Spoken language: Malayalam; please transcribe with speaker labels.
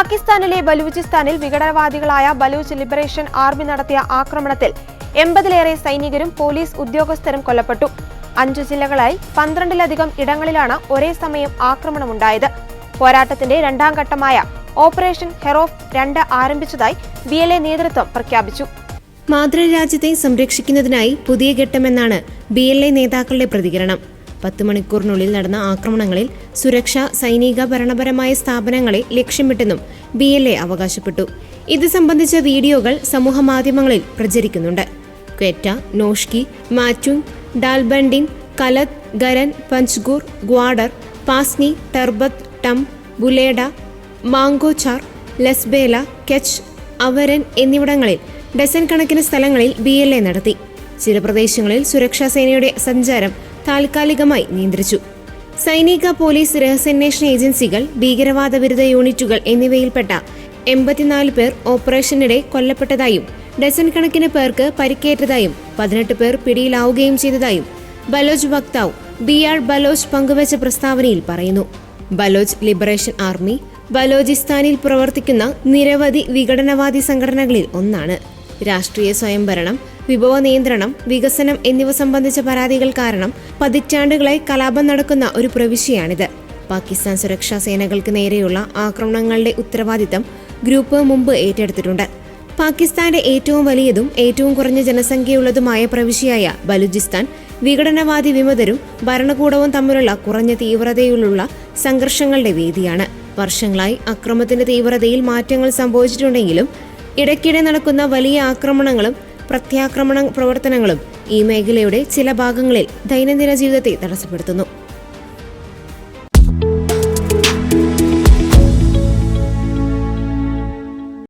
Speaker 1: പാകിസ്ഥാനിലെ ബലൂചിസ്ഥാനിൽ വിഘടനവാദികളായ ബലൂച്ച് ലിബറേഷൻ ആർമി നടത്തിയ ആക്രമണത്തിൽ 80-ലേറെ സൈനികരും പോലീസ് ഉദ്യോഗസ്ഥരും കൊല്ലപ്പെട്ടു. 5 ജില്ലകളായി 12-ലധികം ഇടങ്ങളിലാണ് ഒരേ സമയം ആക്രമണമുണ്ടായത്. പോരാട്ടത്തിന്റെ രണ്ടാം ഘട്ടമായ ഓപ്പറേഷൻ ഹെറോഫ് 2 ആരംഭിച്ചതായി BLA നേതൃത്വം പ്രഖ്യാപിച്ചു.
Speaker 2: മാതൃരാജ്യത്തെ സംരക്ഷിക്കുന്നതിനായി പുതിയ ഘട്ടമെന്നാണ് BLA നേതാക്കളുടെ പ്രതികരണം. 10 മണിക്കൂറിനുള്ളിൽ നടന്ന ആക്രമണങ്ങളിൽ സുരക്ഷ, സൈനിക, ഭരണപരമായ സ്ഥാപനങ്ങളെ ലക്ഷ്യമിട്ടെന്നും BLA അവകാശപ്പെട്ടു. ഇത് സംബന്ധിച്ച വീഡിയോകൾ സമൂഹമാധ്യമങ്ങളിൽ പ്രചരിക്കുന്നുണ്ട്. ക്വെറ്റ, നോഷ്കി, മാറ്റുങ്, ഡാൽബൻഡിൻ, കലത്, ഗരൻ, പഞ്ച്ഗൂർ, ഗ്വാഡർ, പാസ്നി, ടർബത്ത്, ടം, ബുലേഡ, മാങ്കോചാർ, ലസ്ബേല, കെച്ച്, അവരൻ എന്നിവിടങ്ങളിൽ ഡസൻ കണക്കിന് സ്ഥലങ്ങളിൽ BLA നടത്തി. ചില പ്രദേശങ്ങളിൽ സുരക്ഷാ സേനയുടെ സഞ്ചാരം താൽക്കാലികമായി നിയന്ത്രിച്ചു. സൈനിക, പോലീസ്, രഹസ്യാന്വേഷണ ഏജൻസികൾ, ഭീകരവാദ വിരുദ്ധ യൂണിറ്റുകൾ എന്നിവയിൽപ്പെട്ട 84 പേർ ഓപ്പറേഷനിടെ കൊല്ലപ്പെട്ടതായും ഡസൻ കണക്കിന് പേർക്ക് പരിക്കേറ്റതായും 18 പേർ പിടിയിലാവുകയും ചെയ്തതായും ബലോച്ച് വക്താവ് BR ബലോച്ച് പങ്കുവച്ച പ്രസ്താവനയിൽ പറയുന്നു. ബലോച്ച് ലിബറേഷൻ ആർമി ബലോചിസ്ഥാനിൽ പ്രവർത്തിക്കുന്ന നിരവധി വിഘടനവാദി സംഘടനകളിൽ ഒന്നാണ്. രാഷ്ട്രീയ സ്വയംഭരണം, വിഭവ നിയന്ത്രണം, വികസനം എന്നിവ സംബന്ധിച്ച പരാതികൾ കാരണം പതിറ്റാണ്ടുകളായി കലാപം നടക്കുന്ന ഒരു പ്രവിശ്യയാണിത്. പാകിസ്ഥാൻ സുരക്ഷാ സേനകൾക്ക് നേരെയുള്ള ആക്രമണങ്ങളുടെ ഉത്തരവാദിത്തം ഗ്രൂപ്പ് മുമ്പ് ഏറ്റെടുത്തിട്ടുണ്ട്. പാകിസ്ഥാന്റെ ഏറ്റവും വലിയതും ഏറ്റവും കുറഞ്ഞ ജനസംഖ്യയുള്ളതുമായ പ്രവിശ്യയായ ബലൂചിസ്ഥാൻ വിഘടനവാദി വിമതരും ഭരണകൂടവും തമ്മിലുള്ള കുറഞ്ഞ തീവ്രതയിലുള്ള സംഘർഷങ്ങളുടെ വേദിയാണ്. വർഷങ്ങളായി അക്രമത്തിന്റെ തീവ്രതയിൽ മാറ്റങ്ങൾ സംഭവിച്ചിട്ടുണ്ടെങ്കിലും ഇടയ്ക്കിടെ നടക്കുന്ന വലിയ ആക്രമണങ്ങളും പ്രത്യാക്രമണ പ്രവർത്തനങ്ങളും ഈ മേഖലയുടെ ചില ഭാഗങ്ങളിൽ ദൈനംദിന ജീവിതത്തെ തടസ്സപ്പെടുത്തുന്നു.